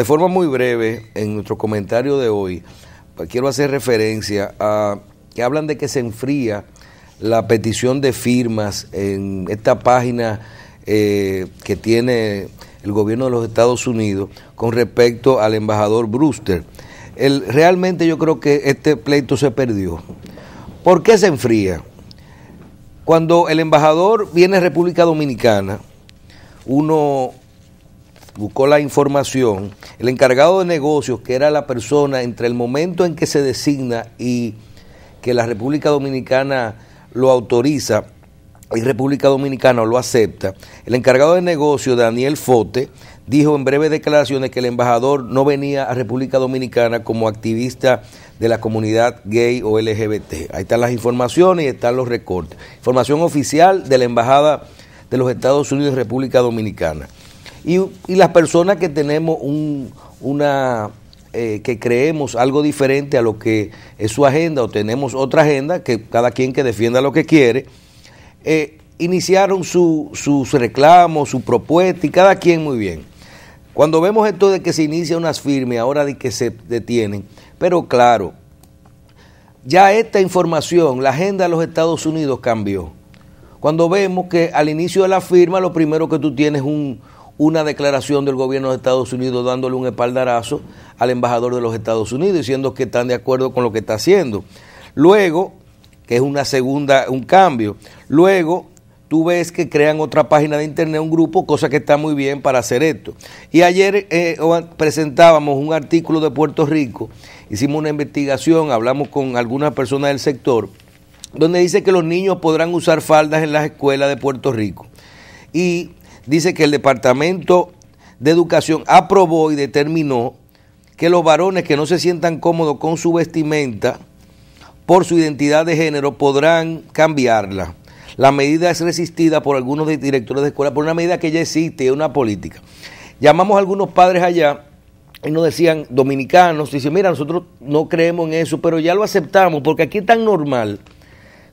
De forma muy breve, en nuestro comentario de hoy, quiero hacer referencia a que hablan de que se enfría la petición de firmas en esta página que tiene el gobierno de los Estados Unidos con respecto al embajador Brewster. Realmente yo creo que este pleito se perdió. ¿Por qué se enfría? Cuando el embajador viene a República Dominicana, uno buscó la información, el encargado de negocios, que era la persona entre el momento en que se designa y que la República Dominicana lo autoriza y República Dominicana lo acepta, el encargado de negocios, Daniel Fote, dijo en breves declaraciones que el embajador no venía a República Dominicana como activista de la comunidad gay o LGBT. Ahí están las informaciones y están los recortes. Información oficial de la Embajada de los Estados Unidos en República Dominicana. Y las personas que tenemos que creemos algo diferente a lo que es su agenda o tenemos otra agenda, que cada quien que defienda lo que quiere, iniciaron sus reclamos, su propuesta y cada quien muy bien. Cuando vemos esto de que se inicia unas firmas, ahora de que se detienen, pero claro, ya esta información, la agenda de los Estados Unidos cambió. Cuando vemos que al inicio de la firma, lo primero que tú tienes es una declaración del gobierno de Estados Unidos dándole un espaldarazo al embajador de los Estados Unidos, diciendo que están de acuerdo con lo que está haciendo. Luego, que es un cambio, luego tú ves que crean otra página de internet, un grupo, cosa que está muy bien para hacer esto. Y ayer presentábamos un artículo de Puerto Rico, hicimos una investigación, hablamos con algunas personas del sector, donde dice que los niños podrán usar faldas en las escuelas de Puerto Rico. Y dice que el Departamento de Educación aprobó y determinó que los varones que no se sientan cómodos con su vestimenta por su identidad de género podrán cambiarla. La medida es resistida por algunos directores de escuela, por una medida que ya existe, es una política. Llamamos a algunos padres allá y nos decían, dominicanos, dicen, mira, nosotros no creemos en eso, pero ya lo aceptamos, porque aquí es tan normal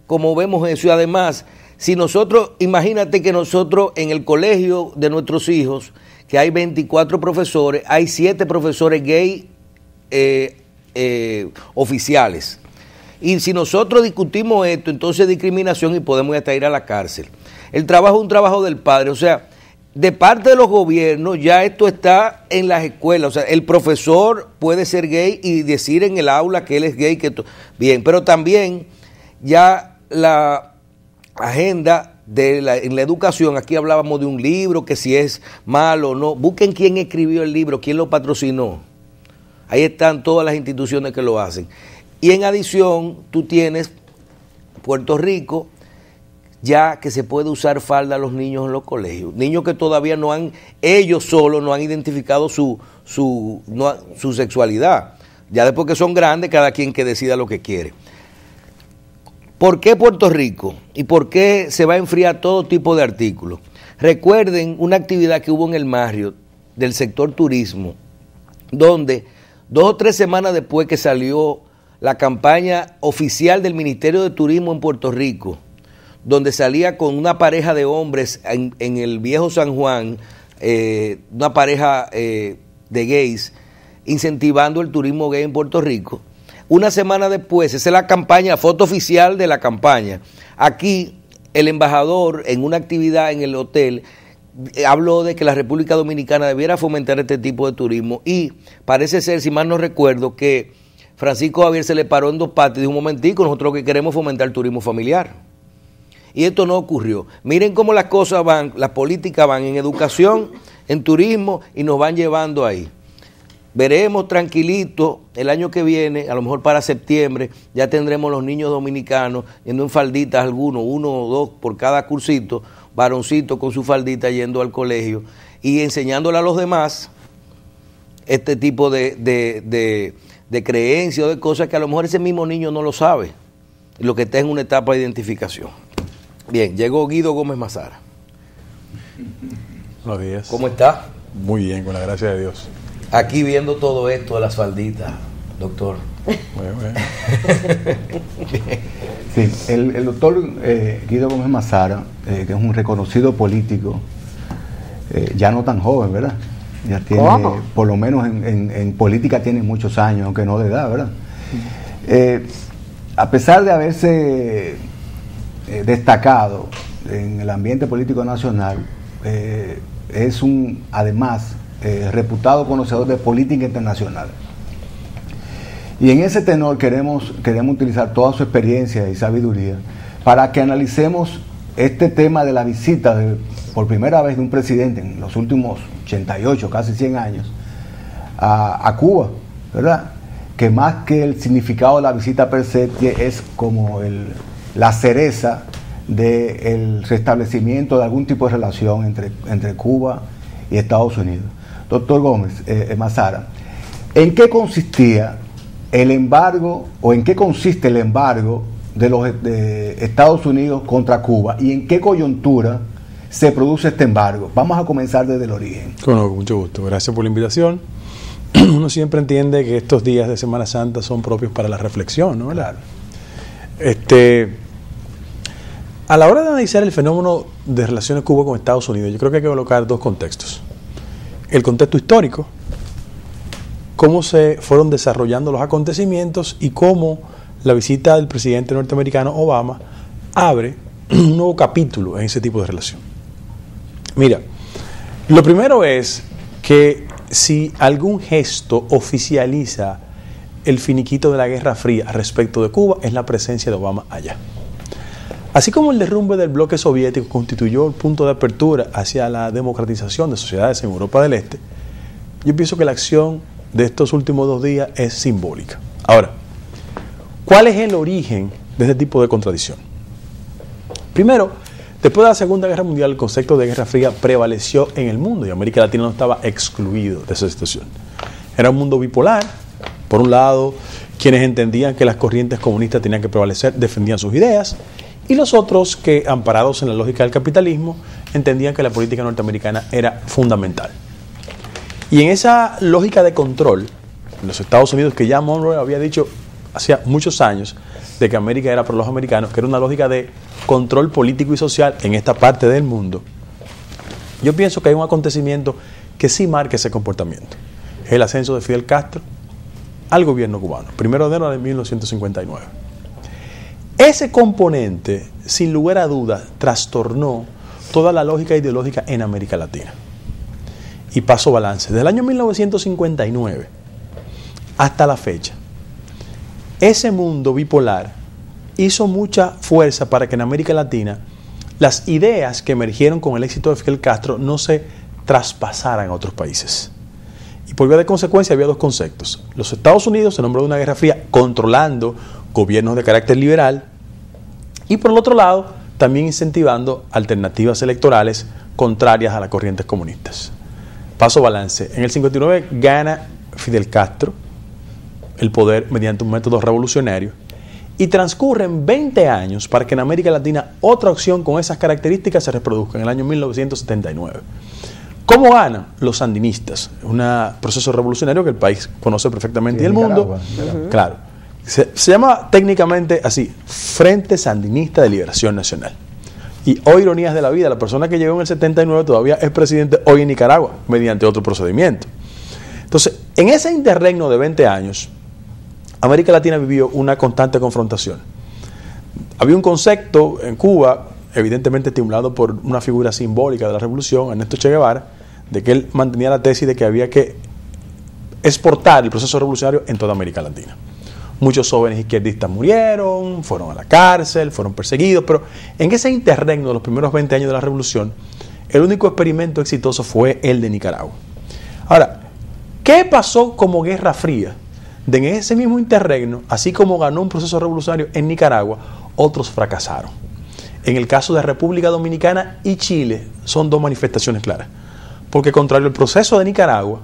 como vemos eso. Y además, si nosotros, imagínate que nosotros en el colegio de nuestros hijos, que hay 24 profesores, hay 7 profesores gay oficiales. Y si nosotros discutimos esto, entonces es discriminación y podemos hasta ir a la cárcel. El trabajo es un trabajo del padre, o sea, de parte de los gobiernos ya esto está en las escuelas, o sea, el profesor puede ser gay y decir en el aula que él es gay, bien, pero también ya la agenda en la educación, aquí hablábamos de un libro, que si es malo o no, busquen quién escribió el libro, quién lo patrocinó, ahí están todas las instituciones que lo hacen. Y en adición, tú tienes Puerto Rico, ya que se puede usar falda a los niños en los colegios. Niños que todavía ellos solos no han identificado su sexualidad. Ya después que son grandes, cada quien que decida lo que quiere. ¿Por qué Puerto Rico? ¿Y por qué se va a enfriar todo tipo de artículos? Recuerden una actividad que hubo en el Marriott del sector turismo, donde 2 o 3 semanas después que salió la campaña oficial del Ministerio de Turismo en Puerto Rico, donde salía con una pareja de hombres en el viejo San Juan, una pareja de gays, incentivando el turismo gay en Puerto Rico. Una semana después, esa es la campaña, foto oficial de la campaña. Aquí, el embajador, en una actividad en el hotel, habló de que la República Dominicana debiera fomentar este tipo de turismo y parece ser, si mal no recuerdo, que Francisco Javier se le paró en 2 patas y dijo, un momentico, nosotros lo que queremos es fomentar el turismo familiar. Y esto no ocurrió. Miren cómo las cosas van, las políticas van en educación, en turismo y nos van llevando ahí. Veremos tranquilito el año que viene, a lo mejor para septiembre, ya tendremos los niños dominicanos yendo en falditas algunos, 1 o 2 por cada cursito, varoncitos con su faldita yendo al colegio y enseñándole a los demás este tipo de creencias o de cosas que a lo mejor ese mismo niño no lo sabe, lo que está en una etapa de identificación. Bien, llegó Guido Gómez Mazara. Buenos días. ¿Cómo está? Muy bien, con la gracia de Dios. Aquí viendo todo esto de las falditas, doctor. Bueno. Sí, el doctor Guido Gómez Mazara, que es un reconocido político, ya no tan joven, ¿verdad? Ya tiene, por lo menos en política tiene muchos años, aunque no de edad, ¿verdad? A pesar de haberse destacado en el ambiente político nacional, es además reputado conocedor de política internacional. Y en ese tenor queremos utilizar toda su experiencia y sabiduría para que analicemos este tema de la visita por primera vez de un presidente en los últimos 88, casi 100 años, a Cuba, ¿verdad? Que más que el significado de la visita per se, es como la cereza del restablecimiento de algún tipo de relación entre Cuba y Estados Unidos. Doctor Gómez, Mazara, ¿en qué consistía el embargo, o en qué consiste el embargo de Estados Unidos contra Cuba, y en qué coyuntura se produce este embargo? Vamos a comenzar desde el origen. Con mucho gusto, gracias por la invitación. Uno siempre entiende que estos días de Semana Santa son propios para la reflexión, ¿no? Claro. A la hora de analizar el fenómeno de relaciones Cuba con Estados Unidos, yo creo que hay que colocar dos contextos. El contexto histórico, cómo se fueron desarrollando los acontecimientos y cómo la visita del presidente norteamericano Obama abre un nuevo capítulo en ese tipo de relación. Mira, lo primero es que si algún gesto oficializa el finiquito de la Guerra Fría respecto de Cuba, es la presencia de Obama allá. Así como el derrumbe del bloque soviético constituyó el punto de apertura hacia la democratización de sociedades en Europa del Este, yo pienso que la acción de estos últimos 2 días es simbólica. Ahora, ¿cuál es el origen de este tipo de contradicción? Primero, después de la Segunda Guerra Mundial, el concepto de Guerra Fría prevaleció en el mundo y América Latina no estaba excluido de esa situación. Era un mundo bipolar. Por un lado, quienes entendían que las corrientes comunistas tenían que prevalecer defendían sus ideas, y los otros que, amparados en la lógica del capitalismo, entendían que la política norteamericana era fundamental. Y en esa lógica de control, en los Estados Unidos, que ya Monroe había dicho hacía muchos años de que América era por los americanos, que era una lógica de control político y social en esta parte del mundo, yo pienso que hay un acontecimiento que sí marca ese comportamiento. Es el ascenso de Fidel Castro al gobierno cubano, 1 de enero de 1959. Ese componente, sin lugar a dudas, trastornó toda la lógica ideológica en América Latina. Y paso balance. Desde el año 1959 hasta la fecha, ese mundo bipolar hizo mucha fuerza para que en América Latina las ideas que emergieron con el éxito de Fidel Castro no se traspasaran a otros países. Y por vía de consecuencia había dos conceptos. Los Estados Unidos se nombró de una guerra fría controlando gobiernos de carácter liberal, y por el otro lado también incentivando alternativas electorales contrarias a las corrientes comunistas. Paso balance. En el 59 gana Fidel Castro el poder mediante un método revolucionario, y transcurren 20 años para que en América Latina otra opción con esas características se reproduzca en el año 1979. ¿Cómo ganan los sandinistas? Un proceso revolucionario que el país conoce perfectamente, y el mundo. Claro. Se llama técnicamente así, Frente Sandinista de Liberación Nacional. Y hoy, ironías de la vida, la persona que llegó en el 79 todavía es presidente hoy en Nicaragua, mediante otro procedimiento. Entonces, en ese interregno de 20 años, América Latina vivió una constante confrontación. Había un concepto en Cuba, evidentemente estimulado por una figura simbólica de la revolución, Ernesto Che Guevara, de que él mantenía la tesis de que había que exportar el proceso revolucionario en toda América Latina. Muchos jóvenes izquierdistas murieron, fueron a la cárcel, fueron perseguidos, pero en ese interregno de los primeros 20 años de la revolución, el único experimento exitoso fue el de Nicaragua. Ahora, ¿qué pasó como Guerra Fría? En ese mismo interregno, así como ganó un proceso revolucionario en Nicaragua, otros fracasaron. En el caso de República Dominicana y Chile son dos manifestaciones claras. Porque contrario al proceso de Nicaragua,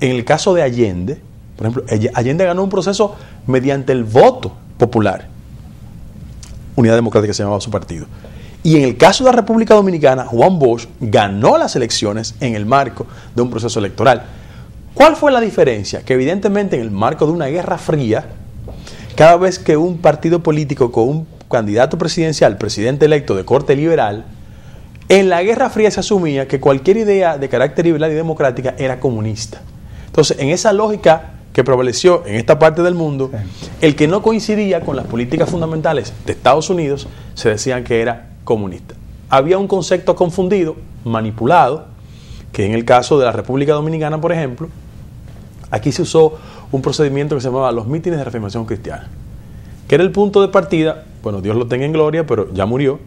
en el caso de Allende, por ejemplo, Allende ganó un proceso mediante el voto popular. Unidad Democrática se llamaba su partido. Y en el caso de la República Dominicana, Juan Bosch ganó las elecciones en el marco de un proceso electoral. ¿Cuál fue la diferencia? Que evidentemente en el marco de una guerra fría, cada vez que un partido político con un candidato presidencial, presidente electo de corte liberal, En la Guerra Fría se asumía que cualquier idea de carácter liberal y democrática era comunista. Entonces, en esa lógica que prevaleció en esta parte del mundo, el que no coincidía con las políticas fundamentales de Estados Unidos, se decían que era comunista. Había un concepto confundido, manipulado, que en el caso de la República Dominicana, por ejemplo, aquí se usó un procedimiento que se llamaba los mítines de reafirmación cristiana, que era el punto de partida, bueno, Dios lo tenga en gloria, pero ya murió,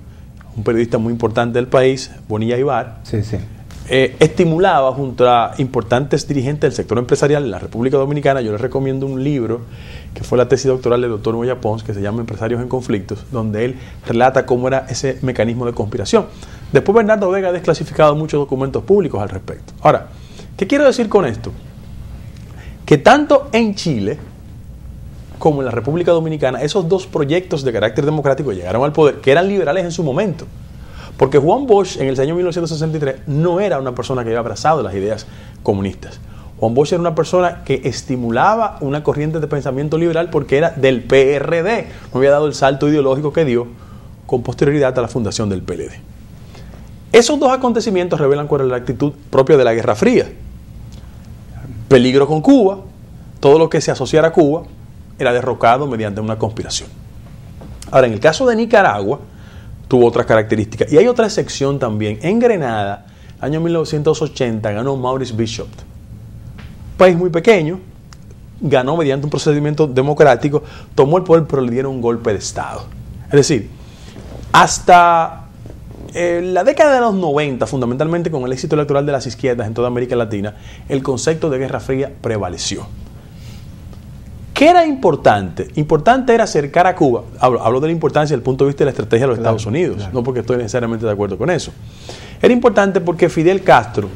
un periodista muy importante del país, Bonilla Ibar, estimulaba junto a importantes dirigentes del sector empresarial en la República Dominicana. Yo les recomiendo un libro que fue la tesis doctoral del doctor Moya Pons, que se llama Empresarios en Conflictos, donde él relata cómo era ese mecanismo de conspiración. Después Bernardo Vega ha desclasificado muchos documentos públicos al respecto. Ahora, ¿qué quiero decir con esto? Que tanto en Chile como en la República Dominicana, esos dos proyectos de carácter democrático llegaron al poder, que eran liberales en su momento. Porque Juan Bosch, en el año 1963, no era una persona que había abrazado las ideas comunistas. Juan Bosch era una persona que estimulaba una corriente de pensamiento liberal porque era del PRD. No había dado el salto ideológico que dio con posterioridad a la fundación del PLD. Esos dos acontecimientos revelan cuál era la actitud propia de la Guerra Fría. Peligro con Cuba, todo lo que se asociara a Cuba era derrocado mediante una conspiración. Ahora, en el caso de Nicaragua, tuvo otras características. Y hay otra excepción también. En Grenada, año 1980, ganó Maurice Bishop. Un país muy pequeño, ganó mediante un procedimiento democrático, tomó el poder, pero le dieron un golpe de Estado. Es decir, hasta la década de los 90, fundamentalmente con el éxito electoral de las izquierdas en toda América Latina, el concepto de Guerra Fría prevaleció. ¿Qué era importante? Importante era acercar a Cuba. Hablo de la importancia desde el punto de vista de la estrategia de los Estados Unidos, no porque estoy necesariamente de acuerdo con eso. Era importante porque Fidel Castro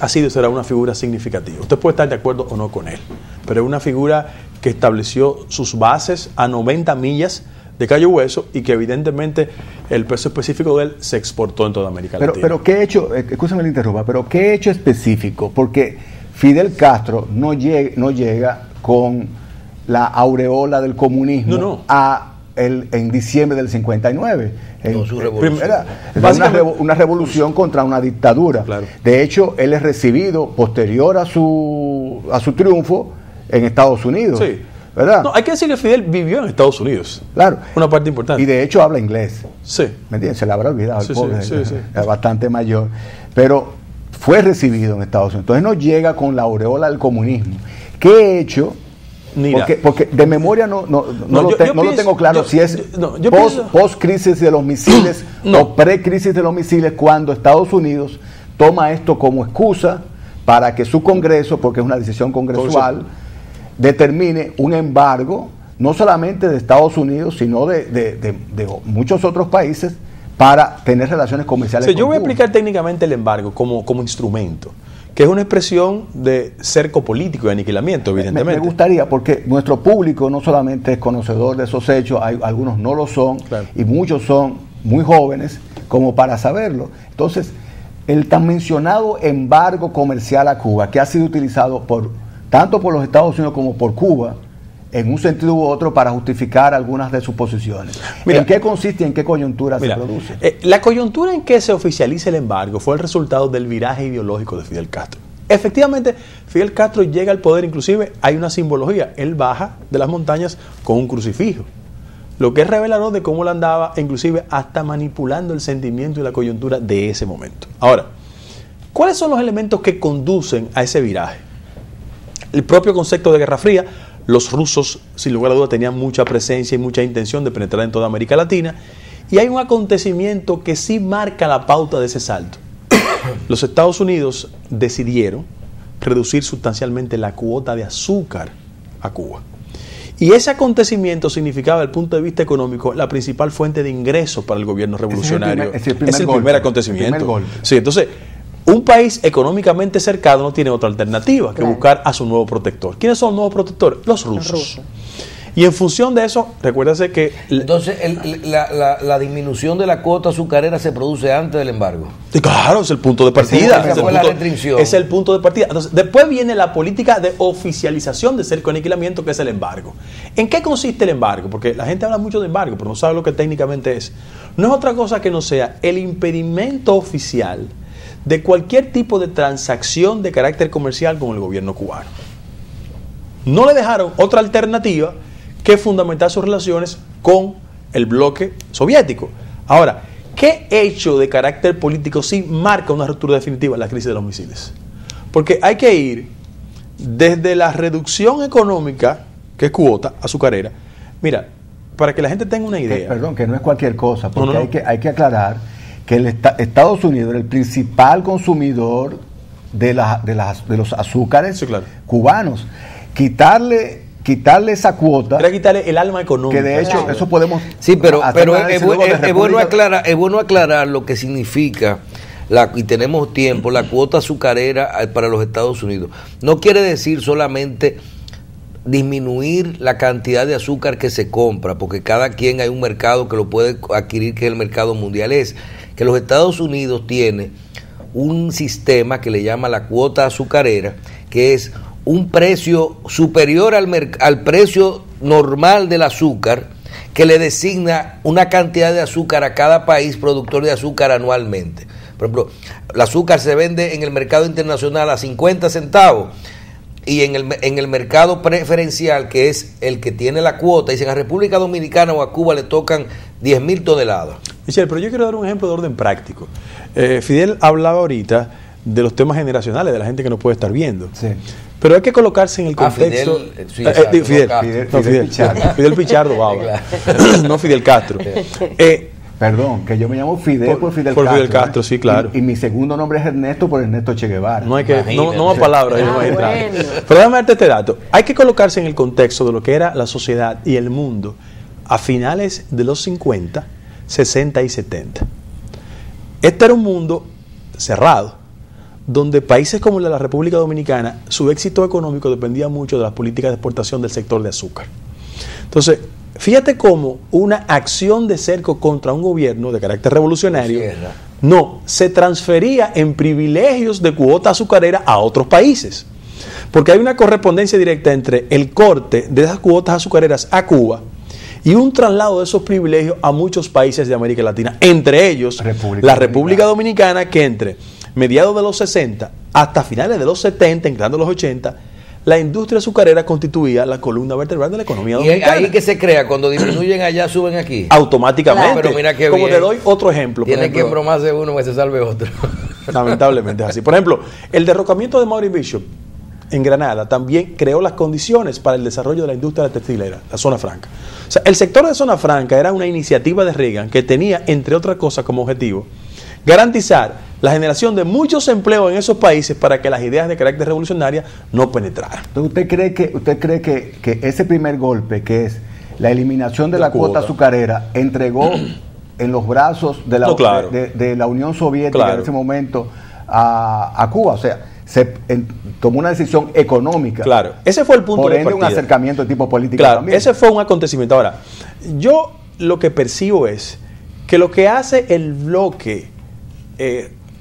ha sido y será una figura significativa. Usted puede estar de acuerdo o no con él, pero es una figura que estableció sus bases a 90 millas de Cayo Hueso y que evidentemente el peso específico de él se exportó en toda América Latina. Pero ¿qué hecho? Escúchame la interrumpa, pero ¿qué hecho específico? Porque Fidel Castro no llega con la aureola del comunismo en diciembre del 59. Su revolución. Una revolución contra una dictadura. Claro. De hecho, él es recibido posterior a su triunfo en Estados Unidos. Sí. ¿Verdad? No, hay que decir que Fidel vivió en Estados Unidos. Claro. Una parte importante. Y de hecho habla inglés. Sí. ¿Me entiendes? Se le habrá olvidado. Sí, el pobre, sí. es bastante mayor. Pero fue recibido en Estados Unidos. Entonces no llega con la aureola del comunismo. ¿Qué hecho? Porque de memoria no lo tengo claro si es post-crisis de los misiles o pre-crisis de los misiles, cuando Estados Unidos toma esto como excusa para que su Congreso, porque es una decisión congresual, determine un embargo, no solamente de Estados Unidos, sino de muchos otros países, para tener relaciones comerciales con yo voy a Cuba. explicar técnicamente el embargo como instrumento, que es una expresión de cerco político y aniquilamiento, evidentemente. Me gustaría, porque nuestro público no solamente es conocedor de esos hechos, algunos no lo son, claro, y muchos son muy jóvenes como para saberlo. Entonces, el tan mencionado embargo comercial a Cuba, que ha sido utilizado tanto por los Estados Unidos como por Cuba, en un sentido u otro, para justificar algunas de sus posiciones. Mira, ¿en qué consiste y en qué coyuntura se produce? La coyuntura en que se oficializa el embargo fue el resultado del viraje ideológico de Fidel Castro. Efectivamente, Fidel Castro llega al poder, inclusive hay una simbología. Él baja de las montañas con un crucifijo, lo que es revelador de cómo él andaba, inclusive hasta manipulando el sentimiento y la coyuntura de ese momento. Ahora, ¿cuáles son los elementos que conducen a ese viraje? El propio concepto de Guerra Fría. Los rusos, sin lugar a duda, tenían mucha presencia y mucha intención de penetrar en toda América Latina. Y hay un acontecimiento que sí marca la pauta de ese salto. Los Estados Unidos decidieron reducir sustancialmente la cuota de azúcar a Cuba. Y ese acontecimiento significaba, desde el punto de vista económico, la principal fuente de ingresos para el gobierno revolucionario. Es el primer acontecimiento. Sí, entonces, un país económicamente cercano no tiene otra alternativa que buscar a su nuevo protector. ¿Quiénes son los nuevos protectores? Los rusos. Y en función de eso, recuérdase que... Entonces, la disminución de la cuota azucarera se produce antes del embargo. Claro, es el punto de partida. Esa fue la restricción. Es el punto de partida. Entonces, después viene la política de oficialización de cerco aniquilamiento, que es el embargo. ¿En qué consiste el embargo? Porque la gente habla mucho de embargo, pero no sabe lo que técnicamente es. No es otra cosa que no sea el impedimento oficial de cualquier tipo de transacción de carácter comercial con el gobierno cubano. No le dejaron otra alternativa que fundamentar sus relaciones con el bloque soviético. Ahora, ¿qué hecho de carácter político sí marca una ruptura definitiva en la crisis de los misiles? Porque hay que ir desde la reducción económica, que es cuota azucarera. Mira, para que la gente tenga una idea. Perdón, que no es cualquier cosa, porque hay que aclarar que Estados Unidos era el principal consumidor de los azúcares, sí, claro, cubanos. Quitarle esa cuota era quitarle el alma económica, que de hecho, claro, eso podemos... Sí, pero es bueno aclarar lo que significa, y tenemos tiempo, la cuota azucarera para los Estados Unidos. No quiere decir solamente disminuir la cantidad de azúcar que se compra, porque cada quien hay un mercado que lo puede adquirir, que es el mercado mundial. Es que los Estados Unidos tiene un sistema que le llama la cuota azucarera, que es un precio superior al precio normal del azúcar, que le designa una cantidad de azúcar a cada país productor de azúcar anualmente. Por ejemplo, el azúcar se vende en el mercado internacional a 50 centavos y en el mercado preferencial, que es el que tiene la cuota, dicen a República Dominicana o a Cuba le tocan 10,000 toneladas. Michelle, pero yo quiero dar un ejemplo de orden práctico. Fidel hablaba ahorita de los temas generacionales, de la gente que nos puede estar viendo. Sí. Pero hay que colocarse en el contexto. Fidel Pichardo, wow. Claro. No Fidel Castro. Perdón, que yo me llamo Fidel por Fidel Castro. Por Fidel Castro, sí, claro. Y mi segundo nombre es Ernesto por Ernesto Che Guevara. No hay que, no más palabras. Bueno. Pero déjame darte este dato. Hay que colocarse en el contexto de lo que era la sociedad y el mundo a finales de los 50, 60 y 70. Este era un mundo cerrado, donde países como el de la República Dominicana, su éxito económico dependía mucho de las políticas de exportación del sector de azúcar. Entonces, fíjate cómo una acción de cerco contra un gobierno de carácter revolucionario se transfería en privilegios de cuota azucarera a otros países. Porque hay una correspondencia directa entre el corte de esas cuotas azucareras a Cuba y un traslado de esos privilegios a muchos países de América Latina, entre ellos la República Dominicana, que entre mediados de los 60 hasta finales de los 70, entrando los 80, la industria azucarera constituía la columna vertebral de la economía dominicana. ¿Y ahí que se crea? Cuando disminuyen allá, suben aquí. Automáticamente. Claro. Pero mira que como te doy otro ejemplo. Tiene que embromarse uno que se salve otro. Lamentablemente es así. Por ejemplo, el derrocamiento de Maury Bishop en Granada también creó las condiciones para el desarrollo de la industria textilera, la zona franca. O sea, el sector de zona franca era una iniciativa de Reagan que tenía, entre otras cosas, como objetivo garantizar la generación de muchos empleos en esos países para que las ideas de carácter revolucionaria no penetraran. Entonces, ¿usted cree que ese primer golpe, que es la eliminación de la cuota azucarera, entregó en los brazos de la Unión Soviética en ese momento a Cuba? O sea, se tomó una decisión económica. Claro, ese fue el punto de partida. Por ende, un acercamiento de tipo político también. Ese fue un acontecimiento. Ahora, yo lo que percibo es que lo que hace el bloque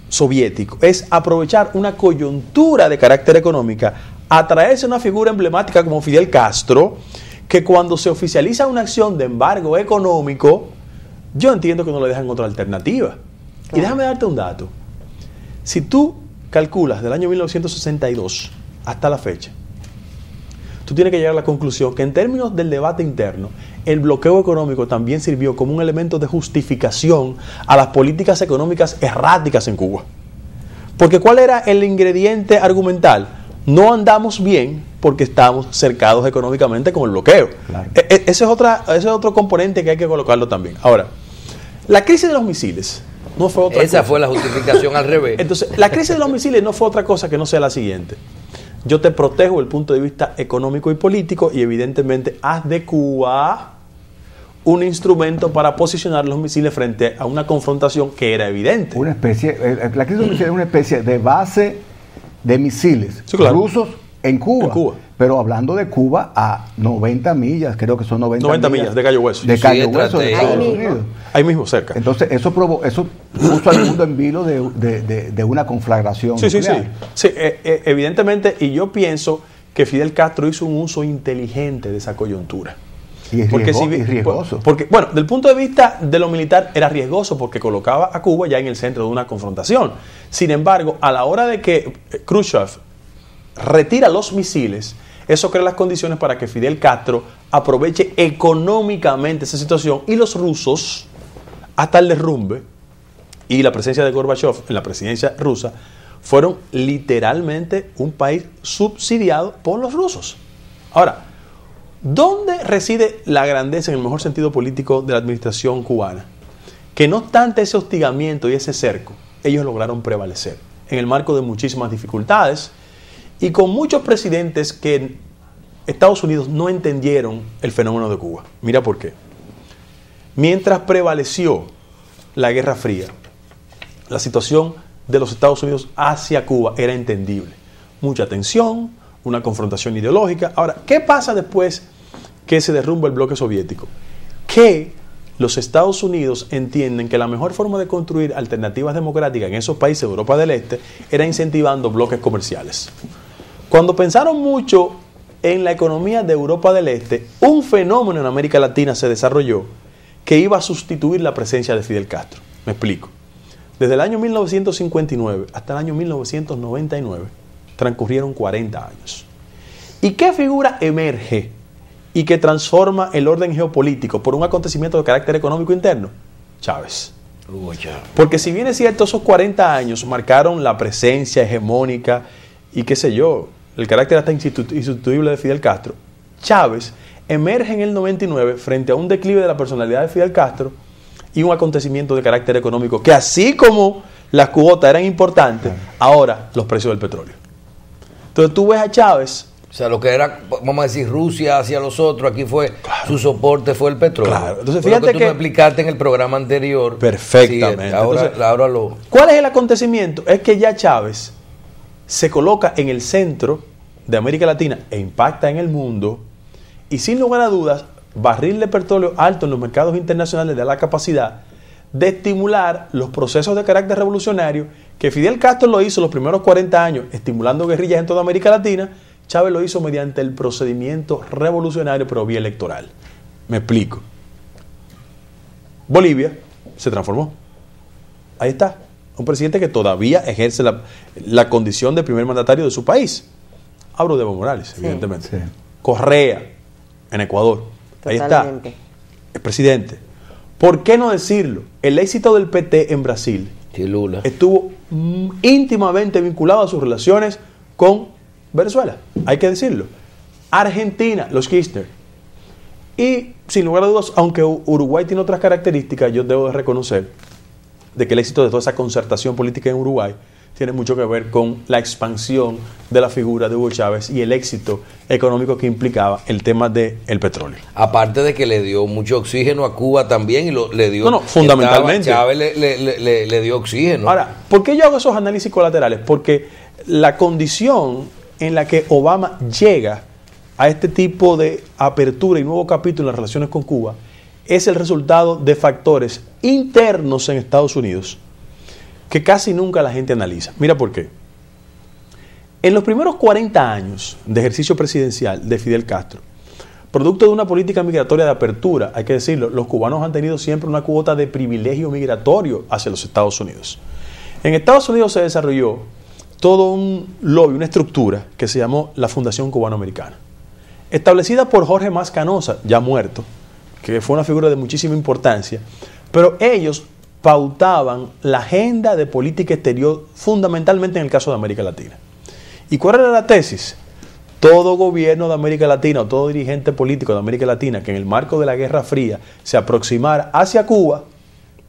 soviético es aprovechar una coyuntura de carácter económica, atraerse una figura emblemática como Fidel Castro, que cuando se oficializa una acción de embargo económico, yo entiendo que no le dejan otra alternativa. Y déjame darte un dato. Si tú calculas del año 1962 hasta la fecha, tú tienes que llegar a la conclusión que en términos del debate interno, el bloqueo económico también sirvió como un elemento de justificación a las políticas económicas erráticas en Cuba. Porque ¿cuál era el ingrediente argumental? No andamos bien porque estamos cercados económicamente con el bloqueo. Claro. Ese es otro componente que hay que colocarlo también. Ahora, la crisis de los misiles no fue otra cosa. Esa fue la justificación al revés. Entonces, la crisis de los misiles no fue otra cosa que no sea la siguiente. Yo te protejo desde el punto de vista económico y político y evidentemente haz de Cuba un instrumento para posicionar los misiles frente a una confrontación que era evidente. La crisis de los misiles es una especie de base de misiles rusos en Cuba. pero hablando de Cuba a 90 millas, creo que son 90 millas de Cayo Hueso. De Cayo Hueso de Estados Unidos. Ahí mismo, cerca. Entonces, eso puso al mundo en vilo de una conflagración nuclear. Sí, evidentemente, y yo pienso que Fidel Castro hizo un uso inteligente de esa coyuntura. Y riesgoso. Porque, bueno, del punto de vista de lo militar era riesgoso porque colocaba a Cuba ya en el centro de una confrontación. Sin embargo, a la hora de que Khrushchev retira los misiles, eso crea las condiciones para que Fidel Castro aproveche económicamente esa situación y los rusos, hasta el derrumbe y la presencia de Gorbachev en la presidencia rusa, fueron literalmente un país subsidiado por los rusos. Ahora, ¿dónde reside la grandeza en el mejor sentido político de la administración cubana? Que no obstante ese hostigamiento y ese cerco, ellos lograron prevalecer en el marco de muchísimas dificultades y con muchos presidentes que en Estados Unidos no entendieron el fenómeno de Cuba. Mira por qué. Mientras prevaleció la Guerra Fría, la situación de los Estados Unidos hacia Cuba era entendible. Mucha tensión, una confrontación ideológica. Ahora, ¿qué pasa después que se derrumba el bloque soviético? Que los Estados Unidos entienden que la mejor forma de construir alternativas democráticas en esos países de Europa del Este era incentivando bloques comerciales. Cuando pensaron mucho en la economía de Europa del Este, un fenómeno en América Latina se desarrolló que iba a sustituir la presencia de Fidel Castro. Me explico. Desde el año 1959 hasta el año 1999 transcurrieron 40 años. ¿Y qué figura emerge y que transforma el orden geopolítico por un acontecimiento de carácter económico interno? Chávez. Porque si bien es cierto, esos 40 años marcaron la presencia hegemónica y qué sé yo, el carácter hasta insustituible de Fidel Castro, Chávez emerge en el 99 frente a un declive de la personalidad de Fidel Castro y un acontecimiento de carácter económico que, así como las cuotas eran importantes, ahora los precios del petróleo. Entonces tú ves a Chávez. O sea, lo que era, vamos a decir, Rusia hacia los otros, aquí fue, claro, su soporte fue el petróleo. Claro. Entonces fíjate que tú me explicaste en el programa anterior. Perfectamente. Sí, ahora lo... ¿Cuál es el acontecimiento? Es que ya Chávez se coloca en el centro de América Latina e impacta en el mundo, y sin lugar a dudas, barril de petróleo alto en los mercados internacionales da la capacidad de estimular los procesos de carácter revolucionario que Fidel Castro lo hizo los primeros 40 años, estimulando guerrillas en toda América Latina. Chávez lo hizo mediante el procedimiento revolucionario, pero vía electoral. Me explico. Bolivia se transformó. Ahí está. Un presidente que todavía ejerce la condición de primer mandatario de su país. Hablo de Evo Morales, evidentemente. Sí. Correa, en Ecuador. Totalmente. Ahí está. El presidente. ¿Por qué no decirlo? El éxito del PT en Brasil, sí, Lula, estuvo íntimamente vinculado a sus relaciones con Venezuela. Hay que decirlo. Argentina, los Kirchner. Y, sin lugar a dudas, aunque Uruguay tiene otras características, yo debo de reconocer de que el éxito de toda esa concertación política en Uruguay tiene mucho que ver con la expansión de la figura de Hugo Chávez y el éxito económico que implicaba el tema del petróleo. Aparte de que le dio mucho oxígeno a Cuba también y le dio... No, fundamentalmente. Chávez le dio oxígeno. Ahora, ¿por qué yo hago esos análisis colaterales? Porque la condición en la que Obama llega a este tipo de apertura y nuevo capítulo en las relaciones con Cuba es el resultado de factores internos en Estados Unidos que casi nunca la gente analiza. Mira por qué. En los primeros 40 años de ejercicio presidencial de Fidel Castro, producto de una política migratoria de apertura, hay que decirlo, los cubanos han tenido siempre una cuota de privilegio migratorio hacia los Estados Unidos. En Estados Unidos se desarrolló todo un lobby, una estructura que se llamó la Fundación Cubano-Americana, establecida por Jorge Mas Canosa, ya muerto, que fue una figura de muchísima importancia, pero ellos pautaban la agenda de política exterior fundamentalmente en el caso de América Latina. ¿Y cuál era la tesis? Todo gobierno de América Latina o todo dirigente político de América Latina que en el marco de la Guerra Fría se aproximara hacia Cuba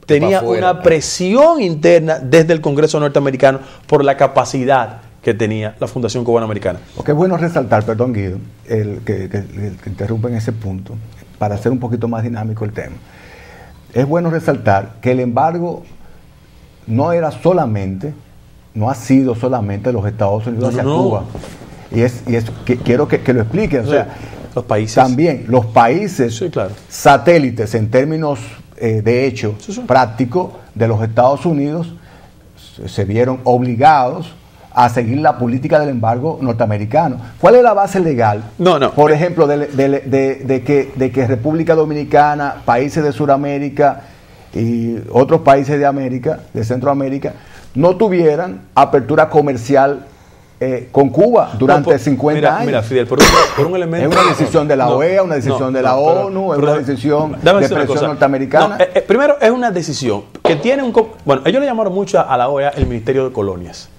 tenía una presión interna desde el Congreso norteamericano por la capacidad que tenía la Fundación Cubano-Americana. Porque es bueno resaltar, perdón Guido, que interrumpa en ese punto, para hacer un poquito más dinámico el tema. Es bueno resaltar que el embargo no ha sido solamente los Estados Unidos hacia Cuba. quiero que lo explique. O sea, los países. También los países satélites en términos de hecho práctico de los Estados Unidos se vieron obligados a seguir la política del embargo norteamericano. ¿Cuál es la base legal? Por ejemplo, de que República Dominicana, países de Sudamérica y otros países de América, de Centroamérica, no tuvieran apertura comercial con Cuba durante 50 años. Mira, Fidel, por un elemento... Es una decisión de la OEA, una decisión de la ONU, es una decisión de presión norteamericana. Primero, es una decisión que tiene un... Bueno, ellos le llamaron mucho a la OEA el Ministerio de Colonias.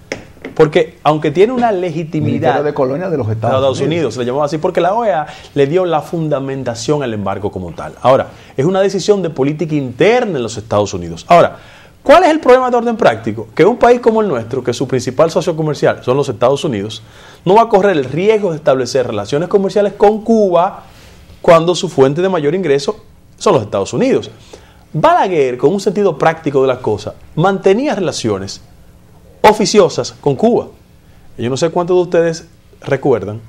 Porque aunque tiene una legitimidad... Ministerio de Colonias de los Estados Unidos. Se le llamó así porque la OEA le dio la fundamentación al embargo como tal. Ahora, es una decisión de política interna en los Estados Unidos. Ahora, ¿cuál es el problema de orden práctico? Que un país como el nuestro, que su principal socio comercial son los Estados Unidos, no va a correr el riesgo de establecer relaciones comerciales con Cuba cuando su fuente de mayor ingreso son los Estados Unidos. Balaguer, con un sentido práctico de las cosas, mantenía relaciones oficiosas con Cuba. Yo no sé cuántos de ustedes recuerdan.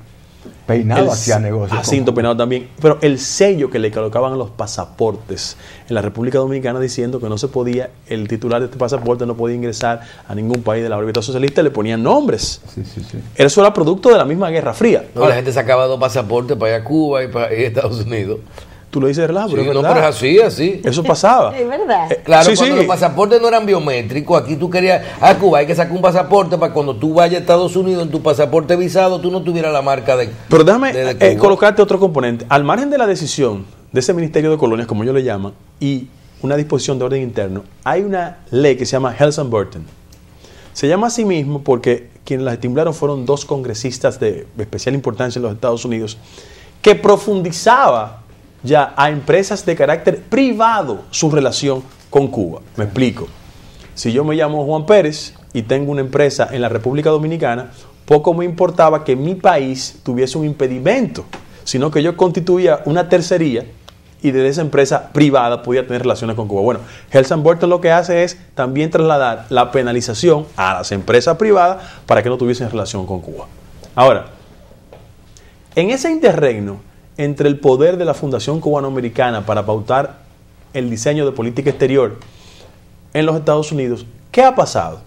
Peinado hacía negocios. Jacinto Peinado también. Pero el sello que le colocaban a los pasaportes en la República Dominicana diciendo que no se podía, el titular de este pasaporte no podía ingresar a ningún país de la órbita socialista, le ponían nombres. Sí. Eso era producto de la misma Guerra Fría. La gente sacaba 2 pasaportes para ir a Cuba y para ir a Estados Unidos. Tú lo dices de relajo, pero es verdad. No, pero es así. Eso pasaba. Es verdad. Claro, cuando los pasaportes no eran biométricos, aquí tú querías, a Cuba hay que sacar un pasaporte para cuando tú vayas a Estados Unidos en tu pasaporte visado, tú no tuvieras la marca de Pero déjame colocarte otro componente. Al margen de la decisión de ese Ministerio de Colonias, como ellos le llaman, y una disposición de orden interno, hay una ley que se llama Helms-Burton. Se llama así mismo porque quienes la estimularon fueron 2 congresistas de especial importancia en los Estados Unidos que profundizaba ya a empresas de carácter privado su relación con Cuba. Me explico. Si yo me llamo Juan Pérez y tengo una empresa en la República Dominicana, poco me importaba que mi país tuviese un impedimento, sino que yo constituía una tercería y desde esa empresa privada podía tener relaciones con Cuba. Bueno, Helms-Burton lo que hace es también trasladar la penalización a las empresas privadas para que no tuviesen relación con Cuba. Ahora, en ese interregno entre el poder de la Fundación Cubanoamericana para pautar el diseño de política exterior en los Estados Unidos, ¿qué ha pasado?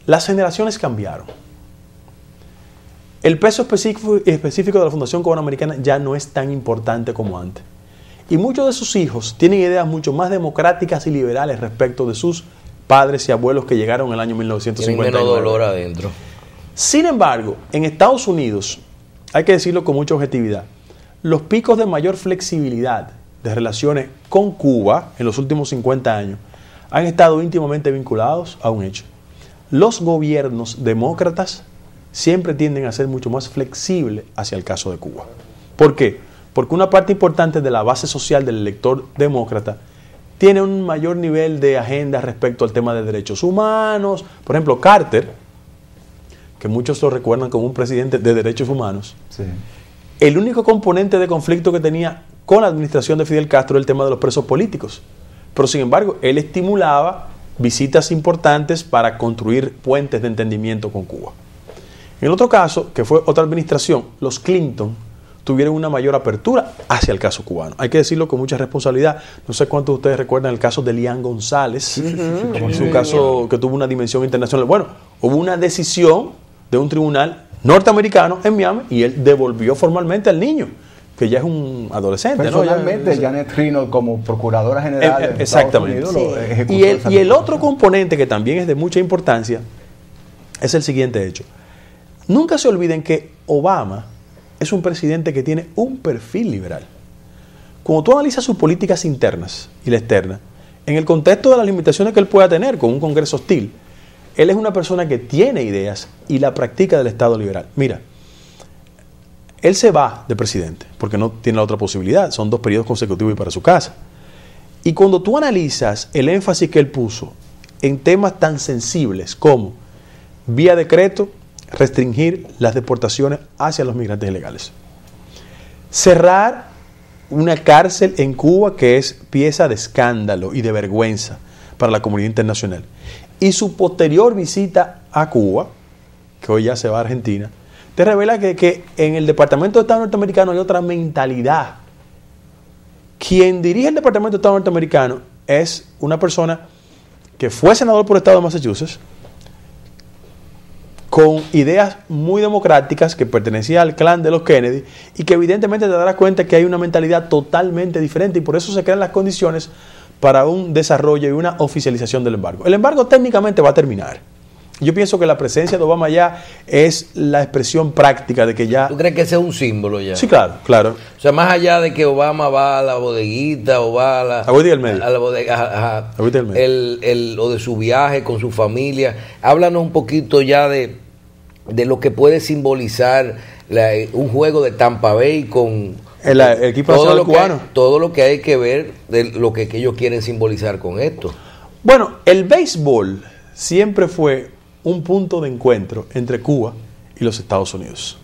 Las generaciones cambiaron. El peso específico de la Fundación Cubanoamericana ya no es tan importante como antes. Y muchos de sus hijos tienen ideas mucho más democráticas y liberales respecto de sus padres y abuelos que llegaron en el año 1959. Tienen menos dolor adentro. Sin embargo, en Estados Unidos, hay que decirlo con mucha objetividad, los picos de mayor flexibilidad de relaciones con Cuba en los últimos 50 años han estado íntimamente vinculados a un hecho. Los gobiernos demócratas siempre tienden a ser mucho más flexibles hacia el caso de Cuba. ¿Por qué? Porque una parte importante de la base social del elector demócrata tiene un mayor nivel de agenda respecto al tema de derechos humanos. Por ejemplo, Carter, que muchos lo recuerdan como un presidente de derechos humanos, sí. El único componente de conflicto que tenía con la administración de Fidel Castro era el tema de los presos políticos. Pero sin embargo, él estimulaba visitas importantes para construir puentes de entendimiento con Cuba. En el otro caso, que fue otra administración, los Clinton tuvieron una mayor apertura hacia el caso cubano. Hay que decirlo con mucha responsabilidad. No sé cuántos de ustedes recuerdan el caso de Lian González. Es un caso que tuvo una dimensión internacional. Bueno, hubo una decisión de un tribunal norteamericano en Miami y él devolvió formalmente al niño, que ya es un adolescente. Personalmente, ¿no? Janet Reno, como procuradora general de exactamente. Estados Unidos, lo ejecutó. Y el otro componente que también es de mucha importancia es el siguiente hecho. Nunca se olviden que Obama es un presidente que tiene un perfil liberal. Cuando tú analizas sus políticas internas y la externa, en el contexto de las limitaciones que él pueda tener con un Congreso hostil, él es una persona que tiene ideas y la practica del Estado liberal. Mira, él se va de presidente porque no tiene la otra posibilidad. Son 2 periodos consecutivos y para su casa. Y cuando tú analizas el énfasis que él puso en temas tan sensibles como vía decreto restringir las deportaciones hacia los migrantes ilegales, cerrar una cárcel en Cuba que es pieza de escándalo y de vergüenza para la comunidad internacional, y su posterior visita a Cuba, que hoy ya se va a Argentina, te revela que en el Departamento de Estado norteamericano hay otra mentalidad. Quien dirige el Departamento de Estado norteamericano es una persona que fue senador por el estado de Massachusetts, con ideas muy democráticas, que pertenecía al clan de los Kennedy, y que evidentemente te darás cuenta que hay una mentalidad totalmente diferente, y por eso se crean las condiciones para un desarrollo y una oficialización del embargo. El embargo técnicamente va a terminar. Yo pienso que la presencia de Obama ya es la expresión práctica de que ya... ¿Tú crees que ese es un símbolo ya? Sí, claro, claro. O sea, más allá de que Obama va a la bodeguita o va a la bodega del medio. A la bodega, La bodega del medio. O de su viaje con su familia. Háblanos un poquito ya de lo que puede simbolizar un juego de Tampa Bay con el equipo nacional cubano. Todo lo que hay que ver de lo que ellos quieren simbolizar con esto. Bueno, el béisbol siempre fue un punto de encuentro entre Cuba y los Estados Unidos.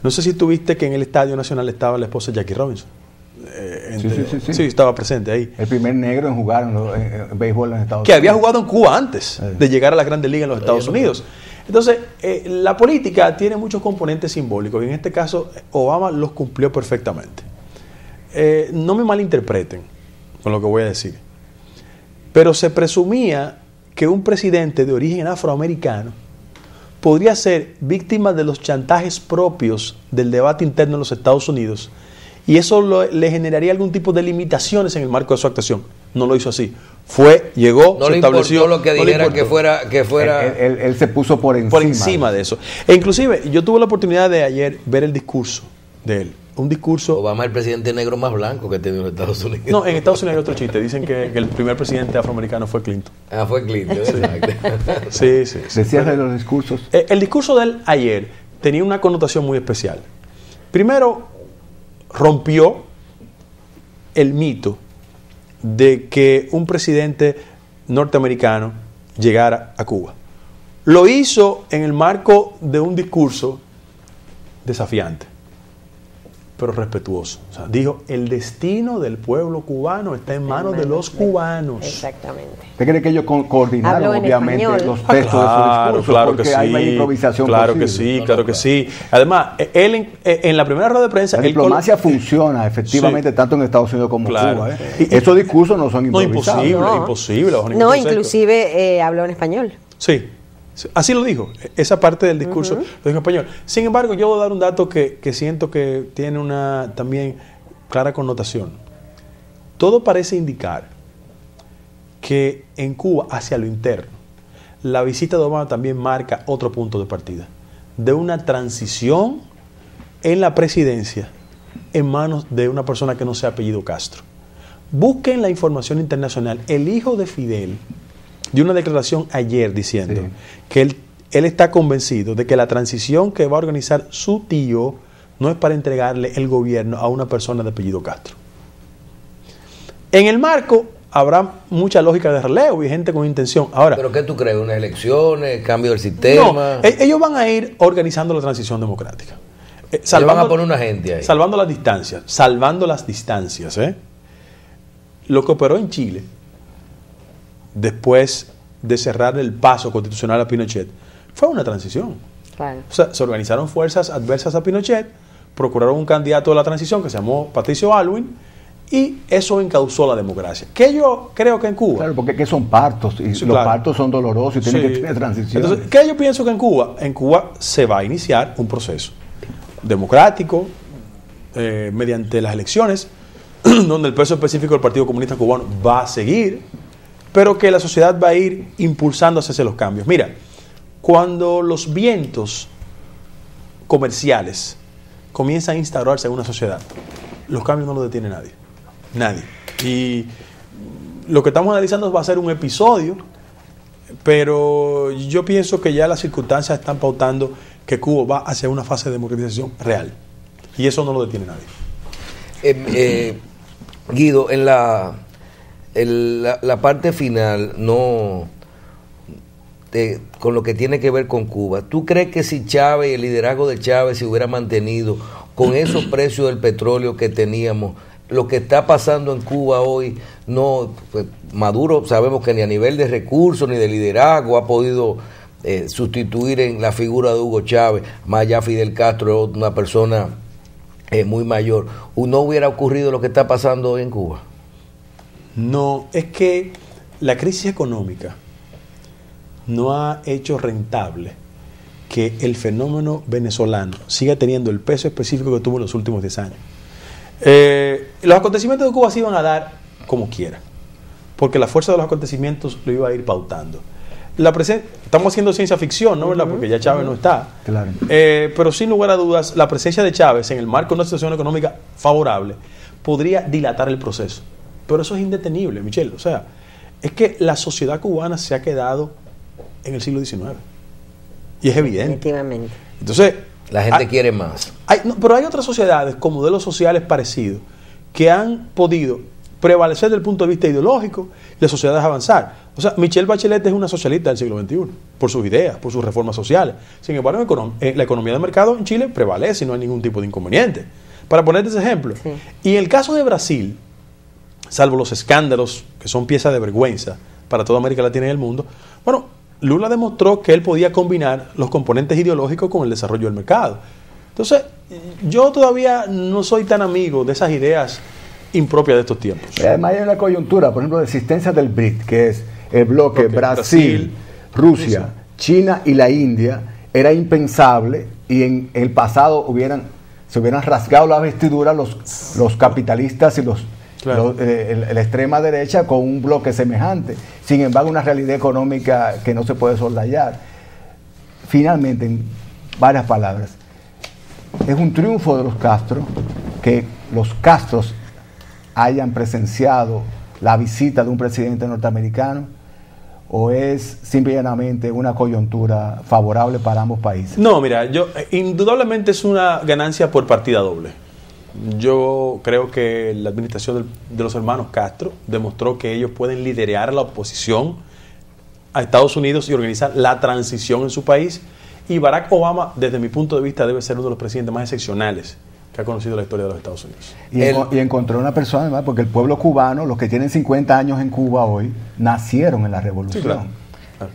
No sé si tuviste que en el Estadio Nacional estaba la esposa de Jackie Robinson. Sí, estaba presente ahí. El primer negro en jugar en béisbol en Estados Unidos. Que había jugado en Cuba antes de llegar a las Grandes Ligas en los Estados Unidos. Entonces, la política tiene muchos componentes simbólicos y en este caso Obama los cumplió perfectamente. No me malinterpreten con lo que voy a decir, pero se presumía que un presidente de origen afroamericano podría ser víctima de los chantajes propios del debate interno en los Estados Unidos, y eso le generaría algún tipo de limitaciones en el marco de su actuación. No lo hizo así. Llegó, no se le estableció. No lo que dijera que fuera. Él se puso por encima de eso. E inclusive, yo tuve la oportunidad de ayer ver el discurso de él. Un discurso... Obama es el presidente negro más blanco que ha tenido en Estados Unidos. No, en Estados Unidos hay otro chiste. Dicen que el primer presidente afroamericano fue Clinton. Ah, fue Clinton, exacto. Sí. Decías de los discursos. El discurso de él ayer tenía una connotación muy especial. Primero, rompió el mito de que un presidente norteamericano llegara a Cuba. Lo hizo en el marco de un discurso desafiante, pero respetuoso. O sea, dijo, el destino del pueblo cubano está en manos de los cubanos. Exactamente. ¿Usted cree que ellos coordinaron obviamente los textos de su discurso? Claro porque que sí. hay más improvisación claro posible. que sí. Además, él en la primera rueda de prensa... La diplomacia funciona efectivamente tanto en Estados Unidos como Cuba. Esos discursos no son improvisados. Imposible. No, inclusive habló en español. Sí. Así lo dijo, esa parte del discurso lo dijo en español. Sin embargo, yo voy a dar un dato que siento que tiene una también clara connotación. Todo parece indicar que en Cuba, hacia lo interno, la visita de Obama también marca otro punto de partida, de una transición en la presidencia en manos de una persona que no sea apellido Castro. Busquen la información internacional. El hijo de Fidel dio una declaración ayer diciendo que él está convencido de que la transición que va a organizar su tío no es para entregarle el gobierno a una persona de apellido Castro. En el marco habrá mucha lógica de relevo y gente con intención. Ahora, ¿pero qué tú crees? ¿Unas elecciones? ¿Cambio del sistema? No, ellos van a ir organizando la transición democrática. Van a poner una gente ahí. Salvando las distancias. Lo que operó en Chile, después de cerrar el paso constitucional a Pinochet, fue una transición. Claro. O sea, se organizaron fuerzas adversas a Pinochet, procuraron un candidato de la transición que se llamó Patricio Aylwin, y eso encauzó la democracia. Que yo creo que en Cuba... Claro, porque que son partos, y los partos son dolorosos y tienen que tener transición. Entonces, ¿qué yo pienso que en Cuba? En Cuba se va a iniciar un proceso democrático, mediante las elecciones, donde el peso específico del Partido Comunista Cubano va a seguir, pero que la sociedad va a ir impulsando hacia los cambios. Mira, cuando los vientos comerciales comienzan a instaurarse en una sociedad, los cambios no los detiene nadie. Y lo que estamos analizando va a ser un episodio, pero yo pienso que ya las circunstancias están pautando que Cuba va hacia una fase de democratización real, y eso no lo detiene nadie. Guido, en la parte final, con lo que tiene que ver con Cuba, ¿tú crees que si Chávez, el liderazgo de Chávez se hubiera mantenido con esos precios del petróleo que teníamos, lo que está pasando en Cuba hoy, no, pues Maduro sabemos que ni a nivel de recursos ni de liderazgo ha podido sustituir en la figura de Hugo Chávez, más allá Fidel Castro, una persona muy mayor, ¿no hubiera ocurrido lo que está pasando hoy en Cuba? No, es que la crisis económica no ha hecho rentable que el fenómeno venezolano siga teniendo el peso específico que tuvo en los últimos 10 años. Los acontecimientos de Cuba se iban a dar como quiera, porque la fuerza de los acontecimientos lo iba a ir pautando. Estamos haciendo ciencia ficción, ¿no? ¿Verdad? Porque ya Chávez no está. Claro. Pero sin lugar a dudas, la presencia de Chávez en el marco de una situación económica favorable podría dilatar el proceso. Pero eso es indetenible, Michelle. O sea, es que la sociedad cubana se ha quedado en el siglo XIX. Y es evidente. Definitivamente. Entonces, la gente quiere más. Pero hay otras sociedades con modelos sociales parecidos que han podido prevalecer desde el punto de vista ideológico y las sociedades avanzar. O sea, Michelle Bachelet es una socialista del siglo XXI, por sus ideas, por sus reformas sociales. Sin embargo, la economía de mercado en Chile prevalece y no hay ningún tipo de inconveniente. Para ponerte ese ejemplo. Sí. Y en el caso de Brasil, salvo los escándalos que son piezas de vergüenza para toda América Latina y el mundo, bueno, Lula demostró que él podía combinar los componentes ideológicos con el desarrollo del mercado. Entonces, yo todavía no soy tan amigo de esas ideas impropias de estos tiempos. Además hay una coyuntura, por ejemplo, de existencia del BRIC, que es el bloque Brasil, Rusia, China y la India. Era impensable y en el pasado se hubieran rasgado la vestidura los capitalistas y claro, la extrema derecha con un bloque semejante. Sin embargo, una realidad económica que no se puede soslayar. Finalmente, en varias palabras, es un triunfo de los Castro que los Castros hayan presenciado la visita de un presidente norteamericano, o es simplemente una coyuntura favorable para ambos países. No, mira, indudablemente es una ganancia por partida doble. Yo creo que la administración de los hermanos Castro demostró que ellos pueden liderar la oposición a Estados Unidos y organizar la transición en su país. Y Barack Obama, desde mi punto de vista, debe ser uno de los presidentes más excepcionales que ha conocido la historia de los Estados Unidos. Y encontró una persona, además, porque el pueblo cubano, los que tienen 50 años en Cuba hoy, nacieron en la revolución. Sí, claro.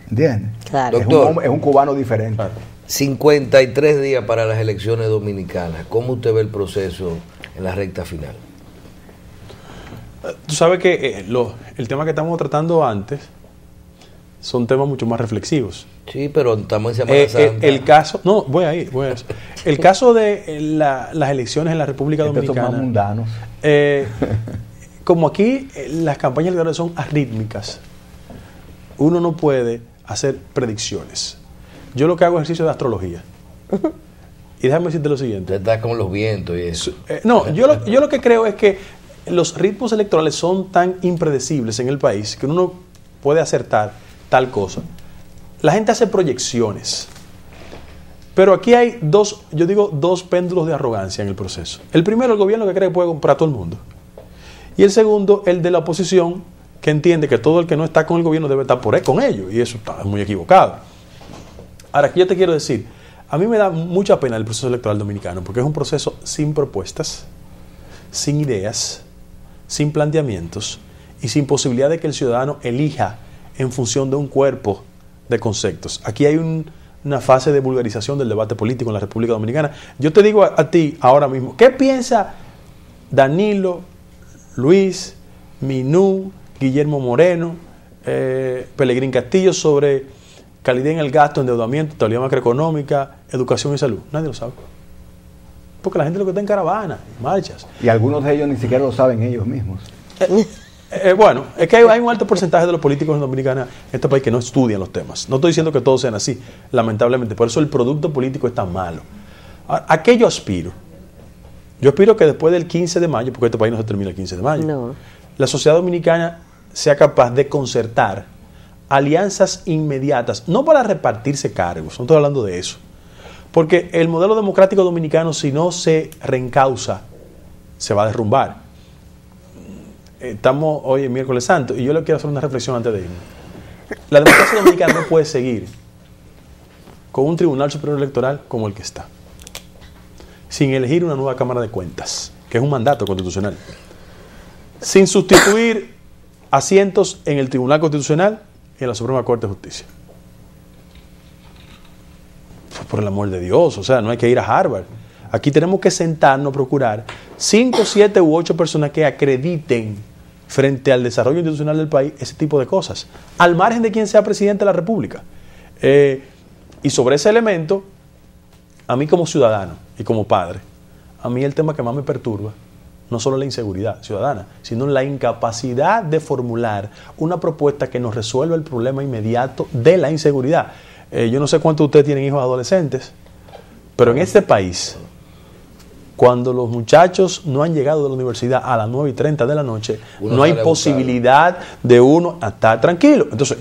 ¿Entiendes? Claro. Doctor, es un cubano diferente. Claro. 53 días para las elecciones dominicanas. ¿Cómo usted ve el proceso en la recta final? Tú sabes que el tema que estamos tratando antes son temas mucho más reflexivos. Sí, pero estamos en Semana Santa. El caso, no, voy a ir. El caso de las elecciones en la República Dominicana. Son más mundanos. Como aquí las campañas electorales son arrítmicas, uno no puede hacer predicciones. Yo lo que hago es ejercicio de astrología. Y déjame decirte lo siguiente. Usted está con los vientos y eso. No, yo lo que creo es que los ritmos electorales son tan impredecibles en el país que uno no puede acertar tal cosa. La gente hace proyecciones. Pero aquí hay dos péndulos de arrogancia en el proceso. El primero, el gobierno que cree que puede comprar a todo el mundo. Y el segundo, el de la oposición, que entiende que todo el que no está con el gobierno debe estar con ellos. Y eso está muy equivocado. Ahora, aquí yo te quiero decir, a mí me da mucha pena el proceso electoral dominicano, porque es un proceso sin propuestas, sin ideas, sin planteamientos y sin posibilidad de que el ciudadano elija en función de un cuerpo de conceptos. Aquí hay una fase de vulgarización del debate político en la República Dominicana. Yo te digo a ti ahora mismo, ¿qué piensa Danilo, Luis, Minú, Guillermo Moreno, Pelegrín Castillo sobre calidad en el gasto, endeudamiento, estabilidad macroeconómica, educación y salud? Nadie lo sabe. Porque la gente lo que está en caravana, marchas. Y algunos de ellos ni siquiera lo saben ellos mismos. Bueno, es que hay un alto porcentaje de los políticos dominicanos en este país que no estudian los temas. No estoy diciendo que todos sean así, lamentablemente. Por eso el producto político es tan malo. ¿A qué yo aspiro? Yo aspiro que después del 15 de mayo, porque este país no se termina el 15 de mayo, no, la sociedad dominicana sea capaz de concertar alianzas inmediatas, no para repartirse cargos, no estoy hablando de eso. Porque el modelo democrático dominicano, si no se reencausa, se va a derrumbar. Estamos hoy en miércoles santo y yo le quiero hacer una reflexión antes de irme. La democracia dominicana no puede seguir con un tribunal superior electoral como el que está, sin elegir una nueva Cámara de Cuentas, que es un mandato constitucional, sin sustituir asientos en el Tribunal Constitucional y en la Suprema Corte de Justicia. por el amor de Dios, o sea, no hay que ir a Harvard. Aquí tenemos que sentarnos, procurar 5, 7 u 8 personas que acrediten frente al desarrollo institucional del país ese tipo de cosas, al margen de quien sea presidente de la República. Y sobre ese elemento, a mí como ciudadano y como padre, a mí el tema que más me perturba, no solo la inseguridad ciudadana, sino la incapacidad de formular una propuesta que nos resuelva el problema inmediato de la inseguridad. Yo no sé cuántos de ustedes tienen hijos adolescentes, pero en este país, cuando los muchachos no han llegado de la universidad a las 9:30 de la noche, no hay posibilidad de uno estar tranquilo. Entonces,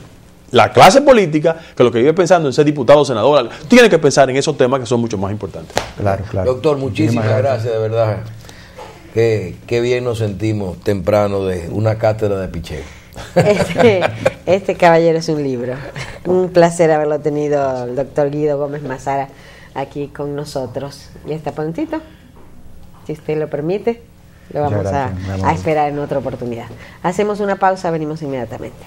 la clase política, que lo que vive pensando en ser diputado o senador, tiene que pensar en esos temas que son mucho más importantes. Claro, claro. Doctor, muchísimas gracias, de verdad. Qué bien nos sentimos temprano de una cátedra de picheo. Este caballero es un libro. Un placer haberlo tenido el doctor Guido Gómez Mazara aquí con nosotros. ¿Ya está prontito? Si usted lo permite, lo vamos a esperar en otra oportunidad. Hacemos una pausa, venimos inmediatamente.